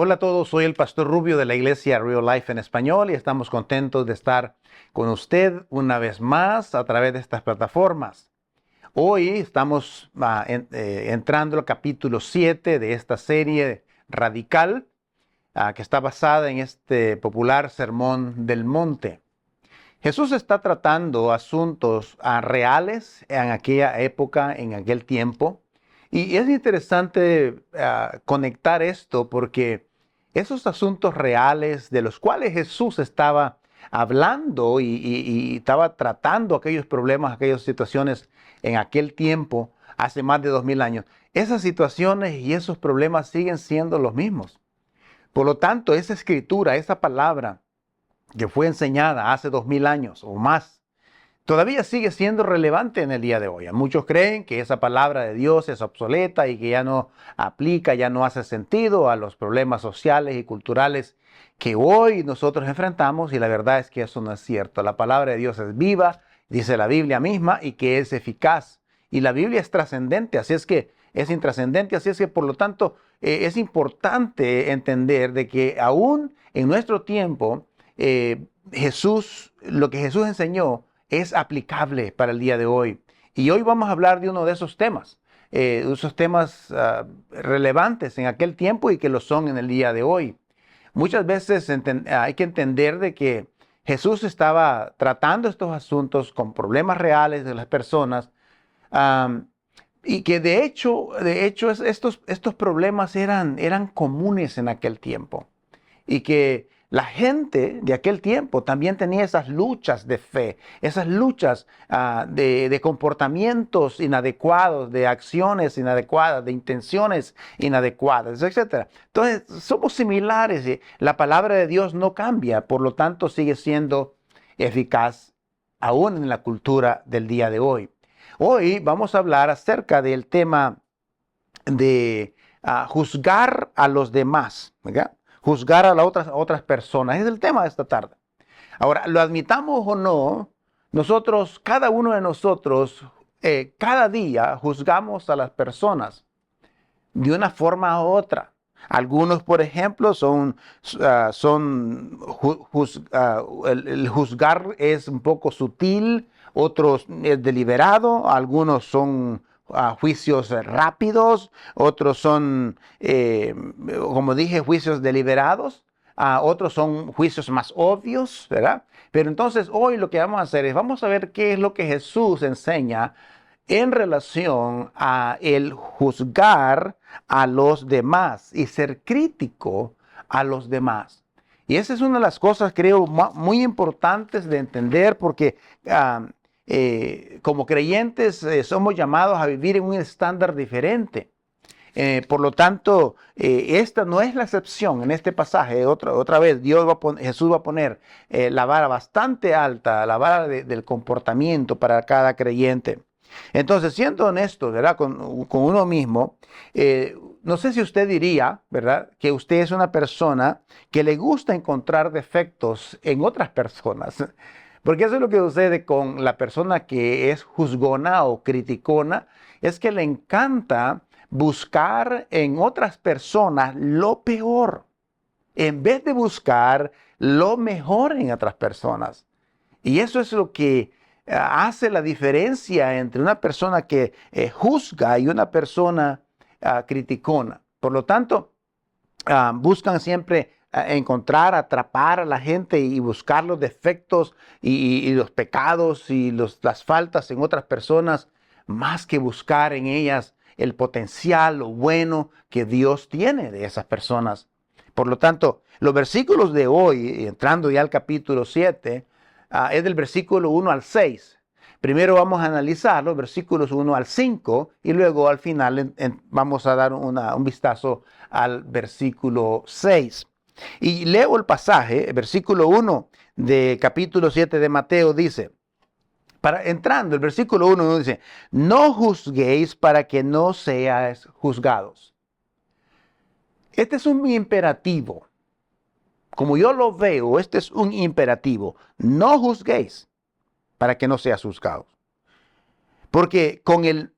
Hola a todos, soy el Pastor Rubio de la Iglesia Real Life en español y estamos contentos de estar con usted una vez más a través de estas plataformas. Hoy estamos entrando al capítulo 7 de esta serie radical que está basada en este popular Sermón del Monte. Jesús está tratando asuntos reales en aquella época, en aquel tiempo. Y es interesante conectar esto porque esos asuntos reales de los cuales Jesús estaba hablando y estaba tratando aquellos problemas, aquellas situaciones en aquel tiempo, hace más de 2000 años, esas situaciones y esos problemas siguen siendo los mismos. Por lo tanto, esa escritura, esa palabra que fue enseñada hace 2000 años o más, todavía sigue siendo relevante en el día de hoy. Muchos creen que esa palabra de Dios es obsoleta y que ya no aplica, ya no hace sentido a los problemas sociales y culturales que hoy nosotros enfrentamos, y la verdad es que eso no es cierto. La palabra de Dios es viva, dice la Biblia misma, y que es eficaz. Y la Biblia es trascendente, así es que es intrascendente, así es que por lo tanto es importante entender de que aún en nuestro tiempo, lo que Jesús enseñó es aplicable para el día de hoy. Y hoy vamos a hablar de uno de esos temas relevantes en aquel tiempo y que lo son en el día de hoy. Muchas veces hay que entender de que Jesús estaba tratando estos asuntos con problemas reales de las personas, y que de hecho estos problemas eran comunes en aquel tiempo. Y que la gente de aquel tiempo también tenía esas luchas de fe, esas luchas de comportamientos inadecuados, de acciones inadecuadas, de intenciones inadecuadas, etc. Entonces, somos similares y la palabra de Dios no cambia, por lo tanto sigue siendo eficaz aún en la cultura del día de hoy. Hoy vamos a hablar acerca del tema de juzgar a los demás, ¿verdad? Juzgar a otras personas. Es el tema de esta tarde. Ahora, lo admitamos o no, nosotros, cada uno de nosotros, cada día juzgamos a las personas de una forma u otra. Algunos, por ejemplo, el juzgar es un poco sutil, otros es deliberado, algunos son juicios rápidos, otros son, como dije, juicios deliberados, otros son juicios más obvios, ¿verdad? Pero entonces hoy lo que vamos a hacer es, vamos a ver qué es lo que Jesús enseña en relación a el juzgar a los demás y ser crítico a los demás. Y esa es una de las cosas, creo, muy importantes de entender porque como creyentes somos llamados a vivir en un estándar diferente. Por lo tanto, esta no es la excepción en este pasaje. Otra vez, Jesús va a poner la vara bastante alta, la vara del comportamiento para cada creyente. Entonces, siendo honesto, ¿verdad? Con uno mismo, no sé si usted diría, ¿verdad?, que usted es una persona que le gusta encontrar defectos en otras personas. Porque eso es lo que sucede con la persona que es juzgona o criticona, es que le encanta buscar en otras personas lo peor, en vez de buscar lo mejor en otras personas. Y eso es lo que hace la diferencia entre una persona que juzga y una persona criticona. Por lo tanto, buscan siempre encontrar, atrapar a la gente y buscar los defectos y los pecados y las faltas en otras personas, más que buscar en ellas el potencial, lo bueno que Dios tiene de esas personas. Por lo tanto, los versículos de hoy, entrando ya al capítulo 7, es del versículo 1 al 6. Primero vamos a analizar los versículos 1 al 5 y luego al final vamos a dar un vistazo al versículo 6. Y leo el pasaje, el versículo 1 de capítulo 7 de Mateo dice, entrando, el versículo 1 dice, no juzguéis para que no seáis juzgados. Este es un imperativo. Como yo lo veo, este es un imperativo. No juzguéis para que no seas juzgados. Porque con el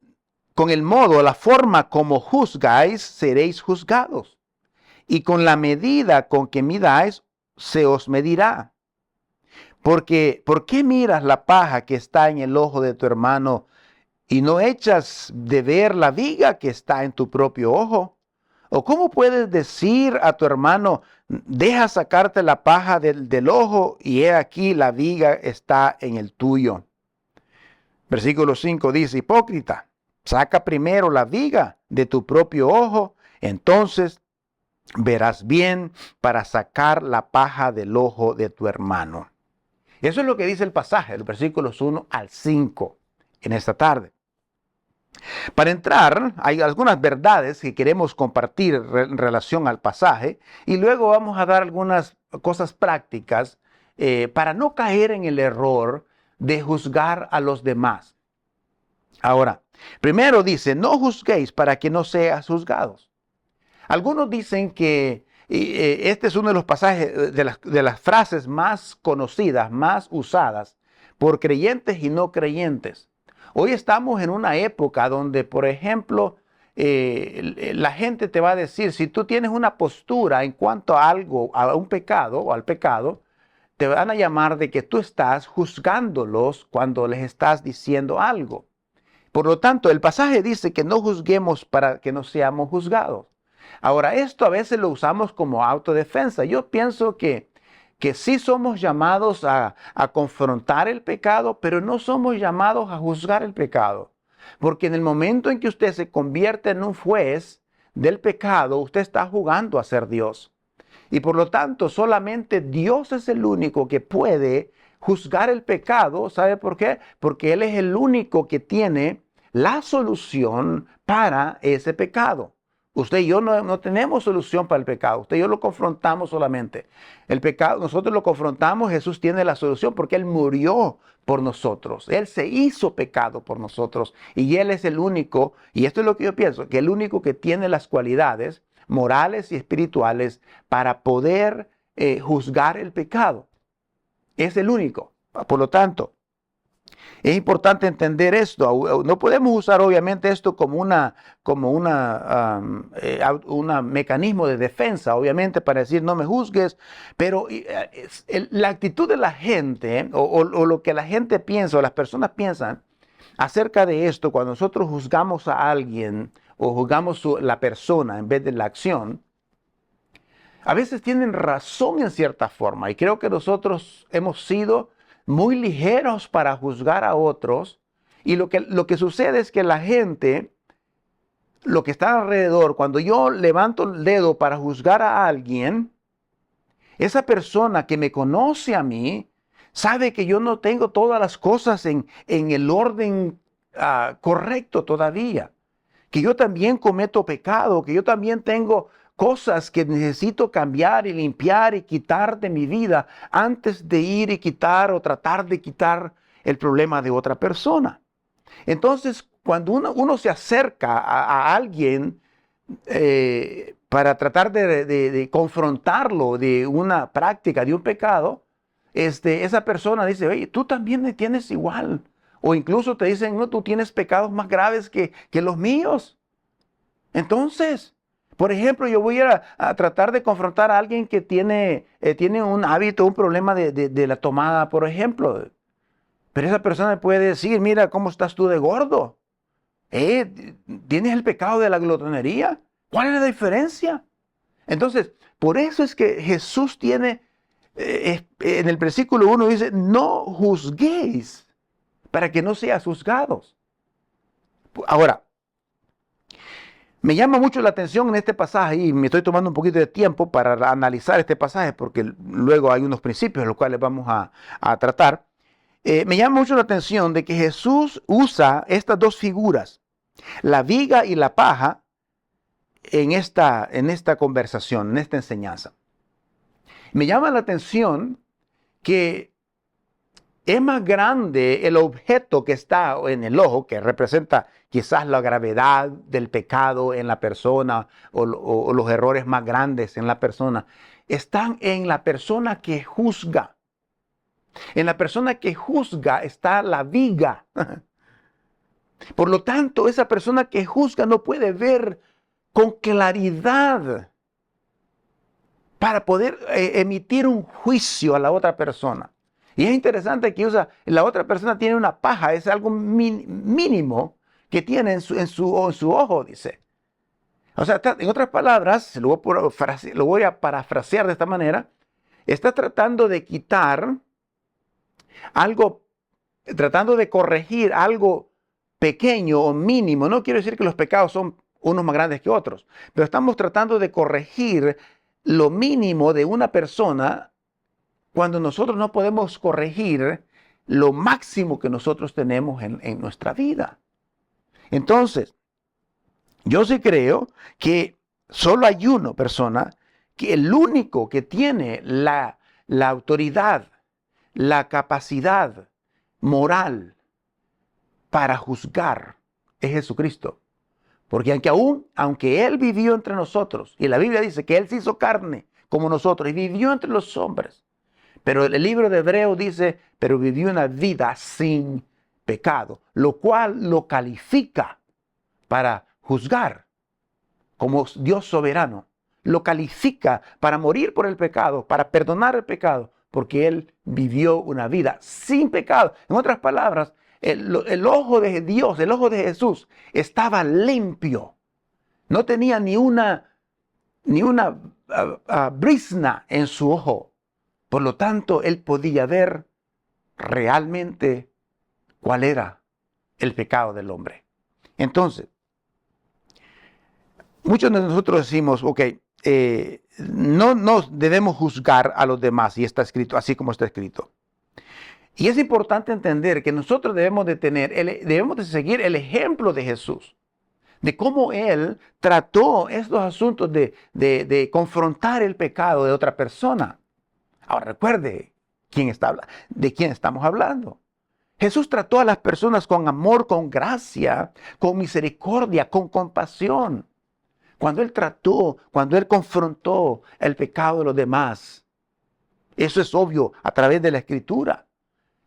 modo, la forma como juzgáis, seréis juzgados. y con la medida con que midáis, se os medirá. Porque, ¿por qué miras la paja que está en el ojo de tu hermano y no echas de ver la viga que está en tu propio ojo? ¿O cómo puedes decir a tu hermano, deja sacarte la paja del ojo y he aquí la viga está en el tuyo? Versículo 5 dice, hipócrita, saca primero la viga de tu propio ojo, entonces verás bien para sacar la paja del ojo de tu hermano. Eso es lo que dice el pasaje, los versículos 1 al 5 en esta tarde. Para entrar, hay algunas verdades que queremos compartir en relación al pasaje y luego vamos a dar algunas cosas prácticas para no caer en el error de juzgar a los demás. Ahora, primero dice, no juzguéis para que no seas juzgados. Algunos dicen que este es uno de los pasajes, de las frases más conocidas, más usadas por creyentes y no creyentes. Hoy estamos en una época donde, por ejemplo, la gente te va a decir, si tú tienes una postura en cuanto a algo, a un pecado o al pecado, te van a llamar de que tú estás juzgándolos cuando les estás diciendo algo. Por lo tanto, el pasaje dice que no juzguemos para que no seamos juzgados. Ahora, esto a veces lo usamos como autodefensa. Yo pienso que sí somos llamados a confrontar el pecado, pero no somos llamados a juzgar el pecado. Porque en el momento en que usted se convierte en un juez del pecado, usted está jugando a ser Dios. Y por lo tanto, solamente Dios es el único que puede juzgar el pecado. ¿Sabe por qué? Porque Él es el único que tiene la solución para ese pecado. Usted y yo no tenemos solución para el pecado. Usted y yo lo confrontamos solamente. El pecado, nosotros lo confrontamos, Jesús tiene la solución porque Él murió por nosotros. Él se hizo pecado por nosotros y Él es el único, y esto es lo que yo pienso, que el único que tiene las cualidades morales y espirituales para poder juzgar el pecado. Es el único. Por lo tanto, es importante entender esto. No podemos usar obviamente esto como un mecanismo de defensa, obviamente para decir no me juzgues, pero la actitud de la gente o lo que la gente piensa o las personas piensan acerca de esto cuando nosotros juzgamos a alguien o juzgamos la persona en vez de la acción, a veces tienen razón en cierta forma y creo que nosotros hemos sido muy ligeros para juzgar a otros y lo que sucede es que la gente, lo que está alrededor, cuando yo levanto el dedo para juzgar a alguien, esa persona que me conoce a mí sabe que yo no tengo todas las cosas en el orden correcto todavía, que yo también cometo pecado, que yo también tengo cosas que necesito cambiar y limpiar y quitar de mi vida antes de ir y quitar o tratar de quitar el problema de otra persona. Entonces, cuando uno se acerca a alguien para tratar de confrontarlo de una práctica, de un pecado, esa persona dice, oye, tú también me tienes igual. O incluso te dicen, no, tú tienes pecados más graves que los míos. Entonces, por ejemplo, yo voy a tratar de confrontar a alguien que tiene un hábito, un problema de la tomada, por ejemplo. Pero esa persona me puede decir, mira, ¿cómo estás tú de gordo? ¿Tienes el pecado de la glotonería? ¿Cuál es la diferencia? Entonces, por eso es que Jesús tiene, en el versículo 1 dice, no juzguéis para que no seas juzgados. Ahora, me llama mucho la atención en este pasaje y me estoy tomando un poquito de tiempo para analizar este pasaje porque luego hay unos principios los cuales vamos a tratar. Me llama mucho la atención de que Jesús usa estas dos figuras, la viga y la paja, en esta conversación, en esta enseñanza. Me llama la atención que es más grande el objeto que está en el ojo, que representa quizás la gravedad del pecado en la persona o los errores más grandes en la persona, están en la persona que juzga. En la persona que juzga está la viga. Por lo tanto, esa persona que juzga no puede ver con claridad para poder emitir un juicio a la otra persona. Y es interesante que la otra persona tiene una paja, es algo mínimo que tiene en su ojo, dice. O sea, en otras palabras, lo voy a parafrasear de esta manera, está tratando de quitar algo, tratando de corregir algo pequeño o mínimo. No quiero decir que los pecados son unos más grandes que otros, pero estamos tratando de corregir lo mínimo de una persona cuando nosotros no podemos corregir lo máximo que nosotros tenemos en nuestra vida. Entonces, yo sí creo que solo hay una persona, que el único que tiene la autoridad, la capacidad moral para juzgar es Jesucristo. Porque aunque Él vivió entre nosotros, y la Biblia dice que Él se hizo carne como nosotros y vivió entre los hombres, pero el libro de Hebreos dice, pero vivió una vida sin pecado, lo cual lo califica para juzgar como Dios soberano. Lo califica para morir por el pecado, para perdonar el pecado, porque Él vivió una vida sin pecado. En otras palabras, el ojo de Dios, el ojo de Jesús, estaba limpio. No tenía ni una brizna en su ojo. Por lo tanto, Él podía ver realmente cuál era el pecado del hombre. Entonces, muchos de nosotros decimos, ok, no nos debemos juzgar a los demás, y está escrito así como está escrito. Y es importante entender que nosotros debemos de seguir el ejemplo de Jesús, de cómo Él trató estos asuntos de confrontar el pecado de otra persona. Ahora recuerde de quién estamos hablando. Jesús trató a las personas con amor, con gracia, con misericordia, con compasión. Cuando Él confrontó el pecado de los demás. Eso es obvio a través de la Escritura.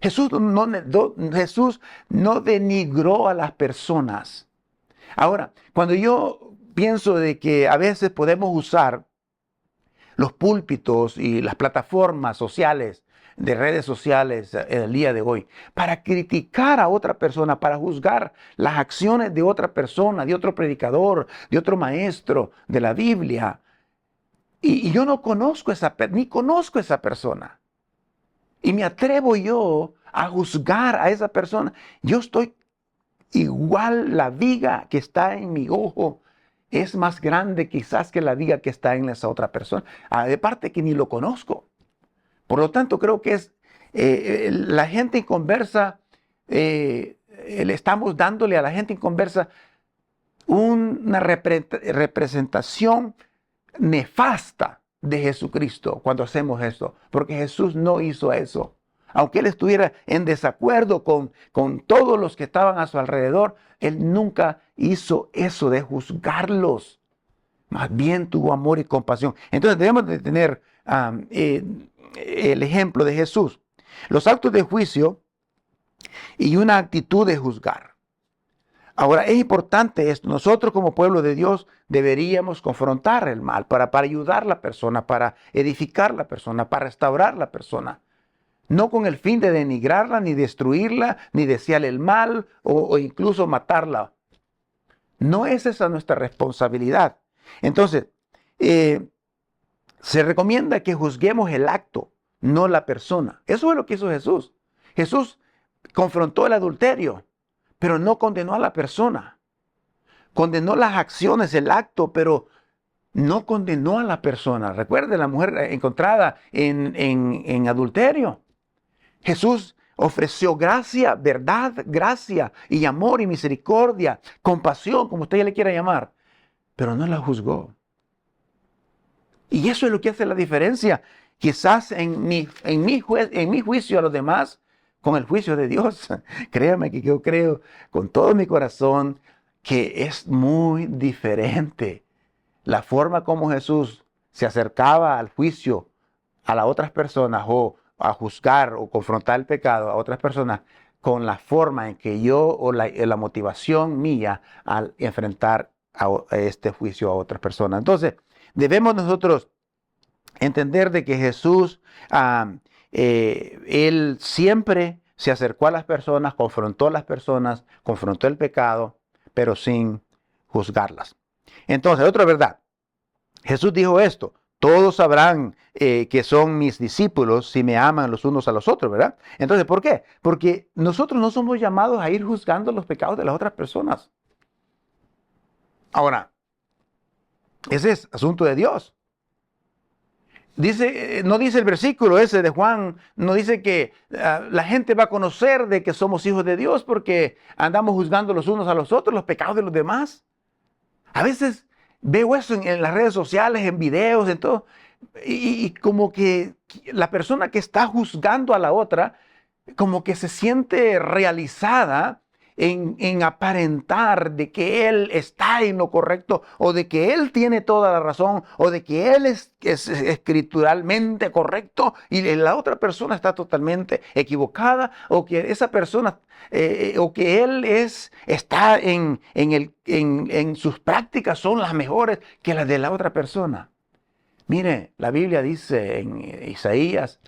Jesús no denigró a las personas. Ahora, cuando yo pienso de que a veces podemos usar los púlpitos y las plataformas sociales, de redes sociales en el día de hoy, para criticar a otra persona, para juzgar las acciones de otra persona, de otro predicador, de otro maestro de la Biblia. Y yo no conozco ni conozco esa persona. Y me atrevo yo a juzgar a esa persona. Yo estoy igual, la viga que está en mi ojo es más grande quizás que la viga que está en esa otra persona. Aparte que ni lo conozco. Por lo tanto, creo que es la gente inconversa, le estamos dándole a la gente inconversa una representación nefasta de Jesucristo cuando hacemos esto, porque Jesús no hizo eso. Aunque Él estuviera en desacuerdo con todos los que estaban a su alrededor, Él nunca hizo eso de juzgarlos. Más bien tuvo amor y compasión. Entonces debemos de tener el ejemplo de Jesús. Los actos de juicio y una actitud de juzgar. Ahora, es importante esto. Nosotros como pueblo de Dios deberíamos confrontar el mal para ayudar a la persona, para edificar a la persona, para restaurar a la persona. No con el fin de denigrarla, ni destruirla, ni desearle el mal o incluso matarla. No es esa nuestra responsabilidad. Entonces, se recomienda que juzguemos el acto, no la persona. Eso es lo que hizo Jesús. Jesús confrontó el adulterio, pero no condenó a la persona. Condenó las acciones, el acto, pero no condenó a la persona. Recuerde la mujer encontrada en adulterio. Jesús ofreció gracia, verdad, gracia y amor y misericordia, compasión, como usted le quiera llamar, pero no la juzgó. Y eso es lo que hace la diferencia, quizás en mi juicio a los demás, con el juicio de Dios. Créame que yo creo con todo mi corazón que es muy diferente la forma como Jesús se acercaba al juicio a las otras personas o a juzgar o confrontar el pecado a otras personas con la forma en que yo o la motivación mía al enfrentar a este juicio a otras personas. Entonces, debemos nosotros entender de que Jesús, Él siempre se acercó a las personas, confrontó el pecado, pero sin juzgarlas. Entonces, otra verdad, Jesús dijo esto: todos sabrán que son mis discípulos si me aman los unos a los otros, ¿verdad? Entonces, ¿por qué? Porque nosotros no somos llamados a ir juzgando los pecados de las otras personas. Ahora, ese es asunto de Dios. Dice, no dice el versículo ese de Juan, no dice que la gente va a conocer de que somos hijos de Dios porque andamos juzgando los unos a los otros los pecados de los demás. A veces veo eso en las redes sociales, en videos, en todo, y como que la persona que está juzgando a la otra, como que se siente realizada en aparentar de que él está en lo correcto, o de que él tiene toda la razón, o de que él es escrituralmente correcto y la otra persona está totalmente equivocada, o que esa persona, o que él está en sus prácticas son las mejores que las de la otra persona. Mire, la Biblia dice en Isaías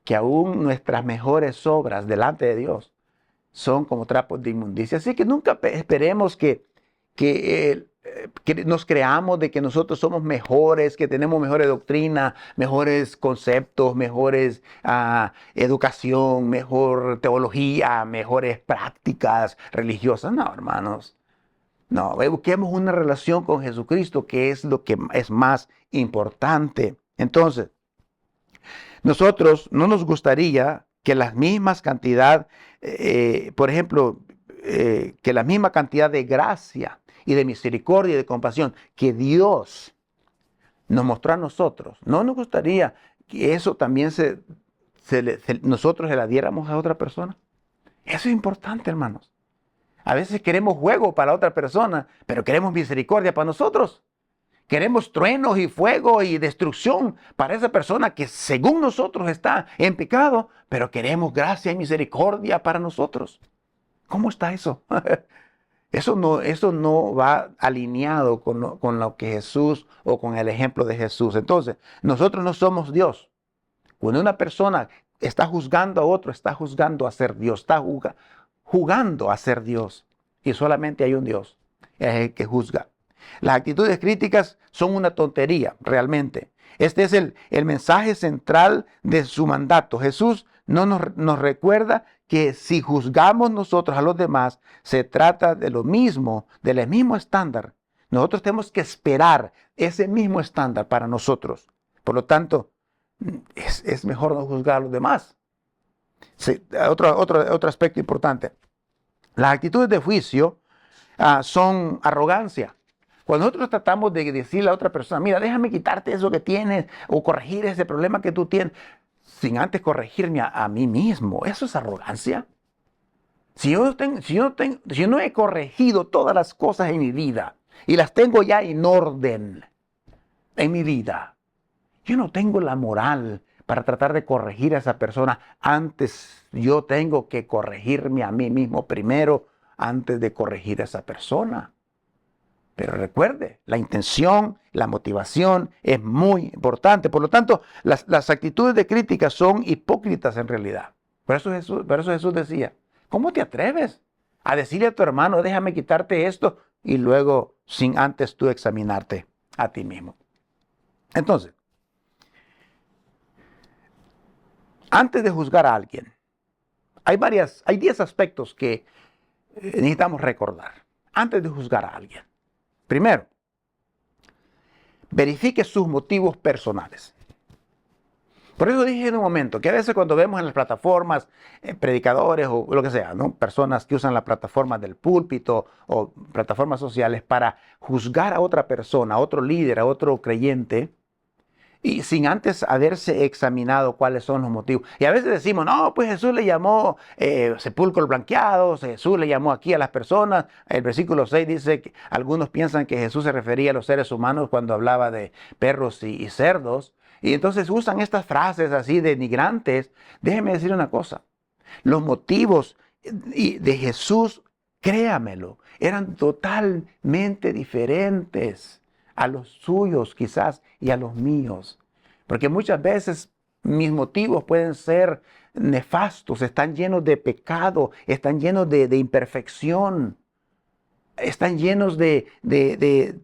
que aún nuestras mejores obras delante de Dios son como trapos de inmundicia. Así que nunca esperemos que nos creamos de que nosotros somos mejores, que tenemos mejores doctrinas, mejores conceptos, mejores educación, mejor teología, mejores prácticas religiosas. No, hermanos. No, busquemos una relación con Jesucristo, que es lo que es más importante. Entonces, nosotros no nos gustaría que las mismas cantidad, por ejemplo, que la misma cantidad de gracia y de misericordia y de compasión que Dios nos mostró a nosotros, no nos gustaría que eso también nosotros se la diéramos a otra persona. Eso es importante, hermanos. A veces queremos juego para otra persona, pero queremos misericordia para nosotros. Queremos truenos y fuego y destrucción para esa persona que según nosotros está en pecado, pero queremos gracia y misericordia para nosotros. ¿Cómo está eso? Eso no va alineado con lo que Jesús o con el ejemplo de Jesús. Entonces, nosotros no somos Dios. Cuando una persona está juzgando a otro, está juzgando a ser Dios, está jugando a ser Dios. Y solamente hay un Dios, es el que juzga. Las actitudes críticas son una tontería, realmente. Este es el mensaje central de su mandato. Jesús nos recuerda que si juzgamos nosotros a los demás, se trata de lo mismo, del mismo estándar. Nosotros tenemos que esperar ese mismo estándar para nosotros. Por lo tanto, es mejor no juzgar a los demás. Sí, otro aspecto importante. Las actitudes de juicio son arrogancia. Cuando nosotros tratamos de decirle a otra persona, mira, déjame quitarte eso que tienes o corregir ese problema que tú tienes, sin antes corregirme a mí mismo, ¿eso es arrogancia? Si yo no he corregido todas las cosas en mi vida y las tengo ya en orden en mi vida, yo no tengo la moral para tratar de corregir a esa persona. Antes yo tengo que corregirme a mí mismo primero antes de corregir a esa persona. Pero recuerde, la intención, la motivación es muy importante. Por lo tanto, las actitudes de crítica son hipócritas en realidad. Por eso Jesús decía, ¿cómo te atreves a decirle a tu hermano, déjame quitarte esto, y luego sin antes tú examinarte a ti mismo? Entonces, antes de juzgar a alguien, hay 10 aspectos que necesitamos recordar antes de juzgar a alguien. Primero, verifique sus motivos personales. Por eso dije en un momento que a veces cuando vemos en las plataformas predicadores o lo que sea, ¿no? Personas que usan las plataformas del púlpito o plataformas sociales para juzgar a otra persona, a otro líder, a otro creyente, y sin antes haberse examinado cuáles son los motivos. Y a veces decimos, no, pues Jesús le llamó sepulcros blanqueados, Jesús le llamó aquí a las personas. El versículo 6 dice que algunos piensan que Jesús se refería a los seres humanos cuando hablaba de perros y cerdos. Y entonces usan estas frases así denigrantes. Déjeme decir una cosa. Los motivos de Jesús, créamelo, eran totalmente diferentes a los suyos quizás y a los míos. Porque muchas veces mis motivos pueden ser nefastos, están llenos de pecado, están llenos de imperfección, están llenos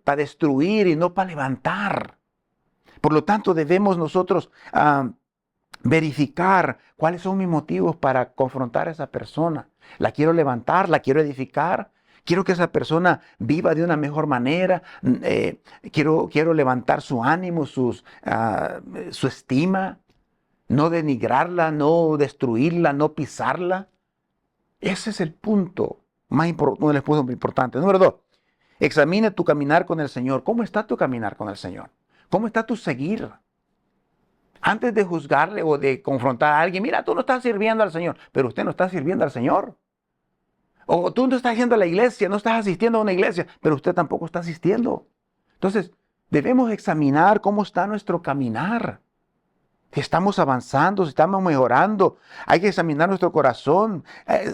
para destruir y no para levantar. Por lo tanto, debemos nosotros verificar cuáles son mis motivos para confrontar a esa persona. ¿La quiero levantar? ¿La quiero edificar? Quiero que esa persona viva de una mejor manera. Quiero levantar su ánimo, su estima. No denigrarla, no destruirla, no pisarla. Ese es el punto más importante, uno de los puntos muy importantes. Número 2, examine tu caminar con el Señor. ¿Cómo está tu caminar con el Señor? ¿Cómo está tu seguir? Antes de juzgarle o de confrontar a alguien, mira, tú no estás sirviendo al Señor, pero usted no está sirviendo al Señor. O tú no estás yendo a la iglesia, no estás asistiendo a una iglesia, pero usted tampoco está asistiendo. Entonces, debemos examinar cómo está nuestro caminar. Si estamos avanzando, si estamos mejorando, hay que examinar nuestro corazón,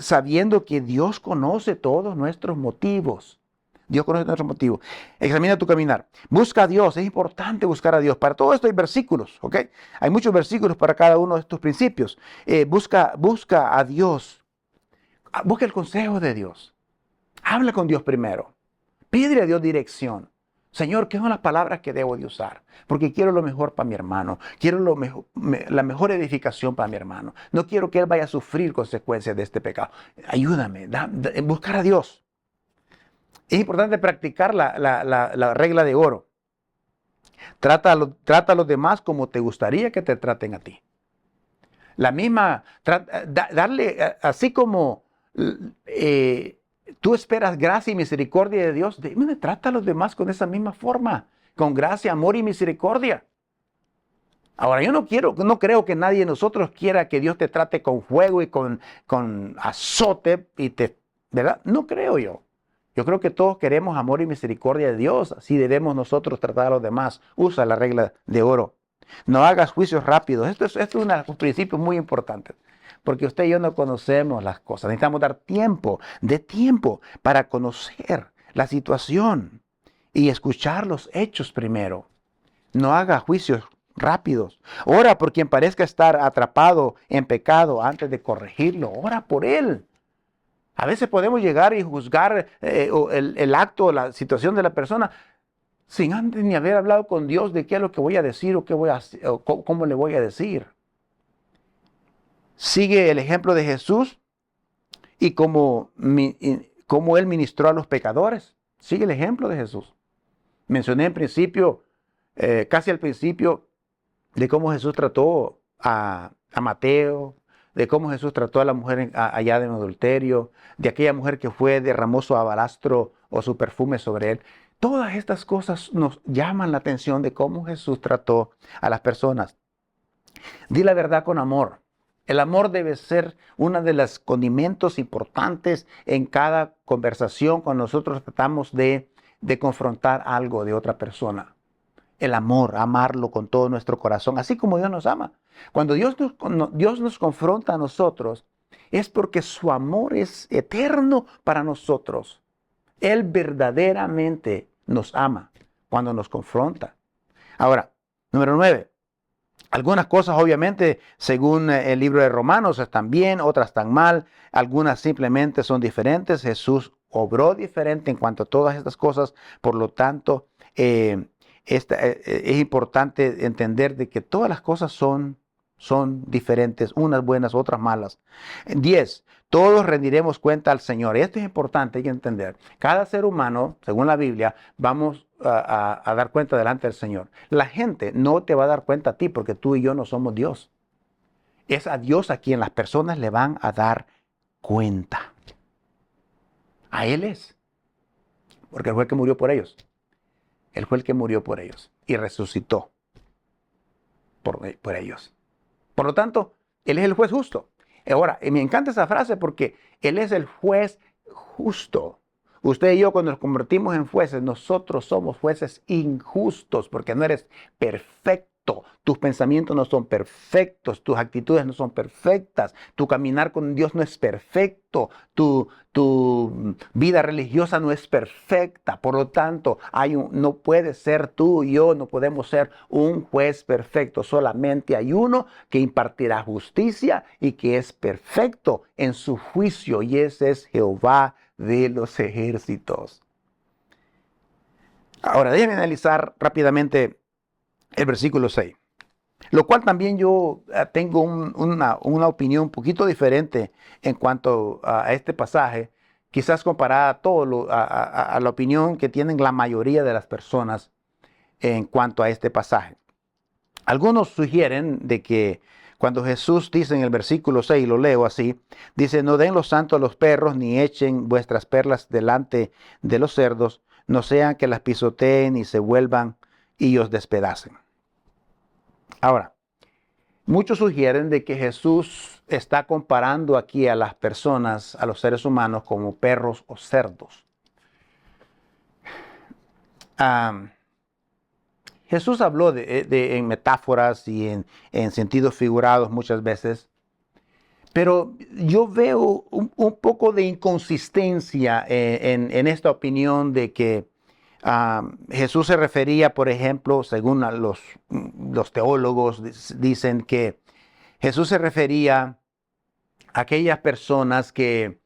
sabiendo que Dios conoce todos nuestros motivos. Dios conoce nuestros motivos. Examina tu caminar. Busca a Dios. Es importante buscar a Dios. Para todo esto hay versículos, ¿ok? Hay muchos versículos para cada uno de estos principios. Busca a Dios. Busca el consejo de Dios. Habla con Dios primero. Pídele a Dios dirección. Señor, ¿qué son las palabras que debo de usar? Porque quiero lo mejor para mi hermano. Quiero la mejor edificación para mi hermano. No quiero que él vaya a sufrir consecuencias de este pecado. Ayúdame. Buscar a Dios. Es importante practicar la regla de oro. Trata a los demás como te gustaría que te traten a ti. La misma, darle, así como tú esperas gracia y misericordia de Dios, trata a los demás con esa misma forma, con gracia, amor y misericordia. Ahora, yo no creo que nadie de nosotros quiera que Dios te trate con fuego y con azote, ¿verdad? No creo yo. Yo creo que todos queremos amor y misericordia de Dios. Así debemos nosotros tratar a los demás. Usa la regla de oro. No hagas juicios rápidos. Esto es uno de los principios muy importantes. Porque usted y yo no conocemos las cosas. Necesitamos dar tiempo para conocer la situación y escuchar los hechos primero. No haga juicios rápidos. Ora por quien parezca estar atrapado en pecado antes de corregirlo. Ora por él. A veces podemos llegar y juzgar el acto, la situación de la persona sin antes ni haber hablado con Dios de qué es lo que voy a decir o qué voy a hacer, o cómo le voy a decir. Sigue el ejemplo de Jesús y cómo él ministró a los pecadores. Sigue el ejemplo de Jesús. Mencioné en principio, casi al principio, de cómo Jesús trató a Mateo, de cómo Jesús trató a la mujer allá de adulterio, de aquella mujer que derramó su alabastro o su perfume sobre él. Todas estas cosas nos llaman la atención de cómo Jesús trató a las personas. Di la verdad con amor. El amor debe ser uno de los condimentos importantes en cada conversación cuando nosotros tratamos de confrontar algo de otra persona. El amor, amarlo con todo nuestro corazón, así como Dios nos ama. Cuando Dios nos confronta a nosotros, es porque su amor es eterno para nosotros. Él verdaderamente nos ama cuando nos confronta. Ahora, número 9. Algunas cosas, obviamente, según el libro de Romanos, están bien, otras están mal. Algunas simplemente son diferentes. Jesús obró diferente en cuanto a todas estas cosas. Por lo tanto, es importante entender de que todas las cosas son diferentes, unas buenas, otras malas. 10. Todos rendiremos cuenta al Señor. Esto es importante, hay que entender. Cada ser humano, según la Biblia, vamos a dar cuenta delante del Señor. La gente no te va a dar cuenta a ti porque tú y yo no somos Dios. Es a Dios a quien las personas le van a dar cuenta. A Él es. Porque Él fue el que murió por ellos. Él fue el que murió por ellos y resucitó por ellos. Por lo tanto, Él es el juez justo. Ahora, me encanta esa frase porque Él es el juez justo. Usted y yo, cuando nos convertimos en jueces, nosotros somos jueces injustos porque no eres perfecto perfecto, tus pensamientos no son perfectos, tus actitudes no son perfectas, tu caminar con Dios no es perfecto, tu vida religiosa no es perfecta. Por lo tanto, no puedes ser tú y yo, no podemos ser un juez perfecto. Solamente hay uno que impartirá justicia y que es perfecto en su juicio, y ese es Jehová de los ejércitos. Ahora, déjenme analizar rápidamente el versículo 6, lo cual también yo tengo una opinión un poquito diferente en cuanto a este pasaje, quizás comparada a la opinión que tienen la mayoría de las personas en cuanto a este pasaje. Algunos sugieren de que cuando Jesús dice en el versículo 6, lo leo así, dice: no den los santos a los perros, ni echen vuestras perlas delante de los cerdos, no sean que las pisoteen y se vuelvan y os despedacen. Ahora, muchos sugieren de que Jesús está comparando aquí a las personas, a los seres humanos, como perros o cerdos. Jesús habló en metáforas y en sentidos figurados muchas veces, pero yo veo un poco de inconsistencia en esta opinión de que Jesús se refería, por ejemplo, según los teólogos dicen que Jesús se refería a aquellas personas que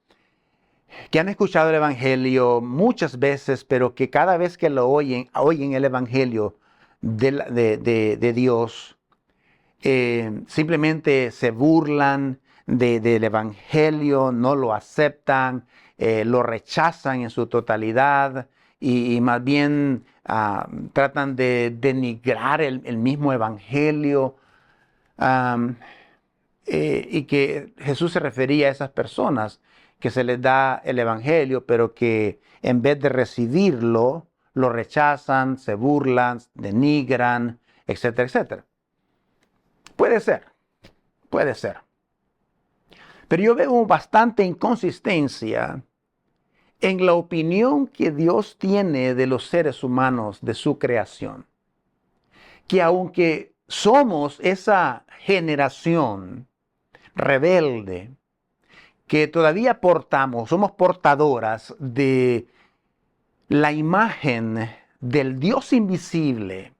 han escuchado el Evangelio muchas veces, pero que cada vez que lo oyen el Evangelio de Dios, simplemente se burlan del Evangelio, no lo aceptan, lo rechazan en su totalidad y más bien tratan de denigrar el mismo Evangelio. Y que Jesús se refería a esas personas que se les da el Evangelio, pero que en vez de recibirlo, lo rechazan, se burlan, denigran, etcétera, etcétera. Puede ser, puede ser. Pero yo veo bastante inconsistencia en la opinión que Dios tiene de los seres humanos, de su creación. Que aunque somos esa generación rebelde, que todavía somos portadoras de la imagen del Dios invisible.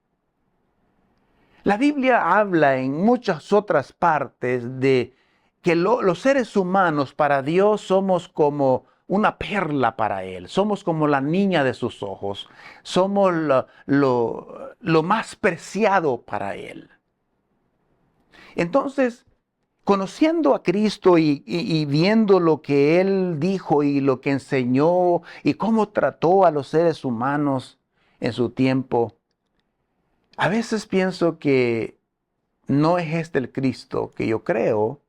La Biblia habla en muchas otras partes de que los seres humanos para Dios somos como una perla para Él, somos como la niña de sus ojos, somos lo más preciado para Él. Entonces, conociendo a Cristo y viendo lo que Él dijo y lo que enseñó y cómo trató a los seres humanos en su tiempo, a veces pienso que no es este el Cristo que yo creo,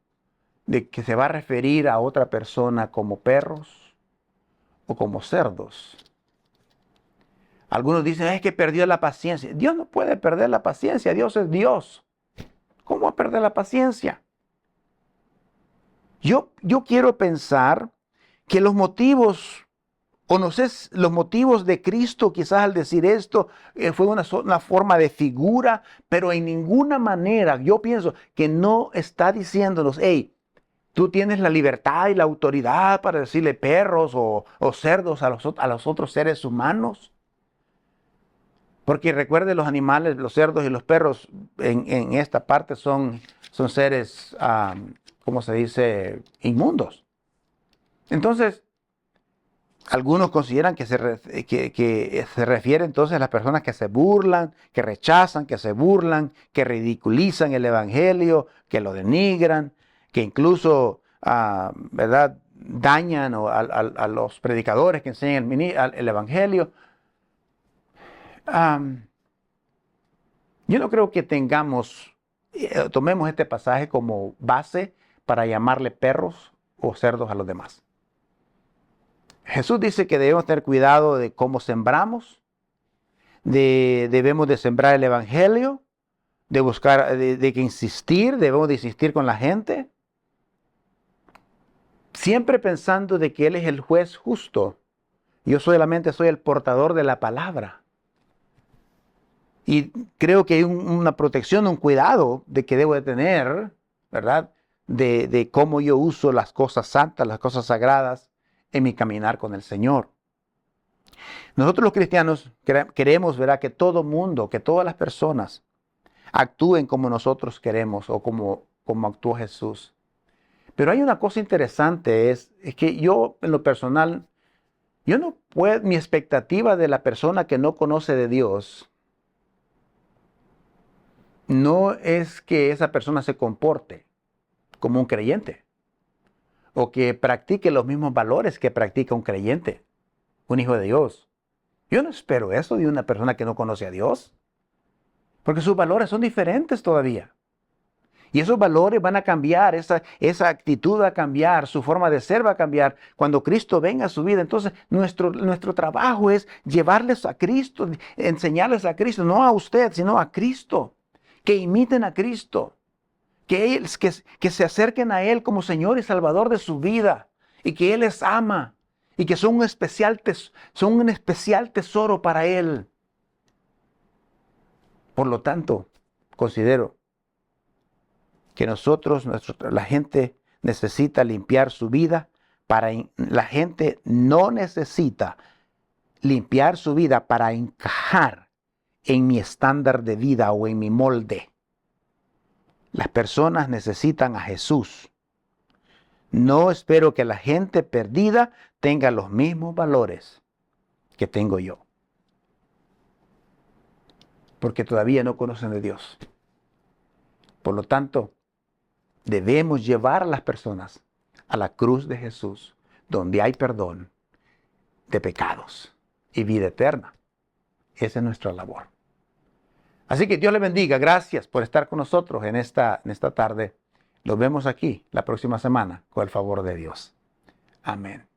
de que se va a referir a otra persona como perros o como cerdos. Algunos dicen, es que perdió la paciencia. Dios no puede perder la paciencia, Dios es Dios. ¿Cómo va a perder la paciencia? Yo quiero pensar que los motivos, o no sé, los motivos de Cristo, quizás al decir esto, fue una forma de figura, pero en ninguna manera yo pienso que no está diciéndonos, hey, tú tienes la libertad y la autoridad para decirle perros o cerdos a los otros seres humanos. Porque recuerde, los animales, los cerdos y los perros en esta parte son seres, ¿cómo se dice?, inmundos. Entonces, algunos consideran que se refiere entonces a las personas que se burlan, que rechazan, que se burlan, que ridiculizan el Evangelio, que lo denigran, que incluso, ¿verdad?, dañan a los predicadores que enseñan el Evangelio. Yo no creo que tomemos este pasaje como base para llamarle perros o cerdos a los demás. Jesús dice que debemos tener cuidado de cómo sembramos, debemos de sembrar el Evangelio, de buscar, debemos de insistir con la gente, siempre pensando de que Él es el juez justo. Yo solamente soy el portador de la palabra. Y creo que hay una protección, un cuidado de que debo de tener, ¿verdad? De cómo yo uso las cosas santas, las cosas sagradas en mi caminar con el Señor. Nosotros los cristianos queremos, ¿verdad? Que todo mundo, que todas las personas actúen como nosotros queremos o como actuó Jesús. Pero hay una cosa interesante, es que yo en lo personal, yo no puedo, mi expectativa de la persona que no conoce de Dios no es que esa persona se comporte como un creyente o que practique los mismos valores que practica un creyente, un hijo de Dios. Yo no espero eso de una persona que no conoce a Dios, porque sus valores son diferentes todavía. Y esos valores van a cambiar, esa actitud va a cambiar, su forma de ser va a cambiar cuando Cristo venga a su vida. Entonces, nuestro trabajo es llevarles a Cristo, enseñarles a Cristo, no a usted, sino a Cristo. Que imiten a Cristo, que se acerquen a Él como Señor y Salvador de su vida, y que Él les ama, y que son un especial tesoro para Él. Por lo tanto, considero que la gente necesita limpiar su vida la gente no necesita limpiar su vida para encajar en mi estándar de vida o en mi molde. Las personas necesitan a Jesús. No espero que la gente perdida tenga los mismos valores que tengo yo, porque todavía no conocen de Dios. Por lo tanto, debemos llevar a las personas a la cruz de Jesús, donde hay perdón de pecados y vida eterna. Esa es nuestra labor. Así que Dios le bendiga. Gracias por estar con nosotros en esta tarde. Nos vemos aquí la próxima semana con el favor de Dios. Amén.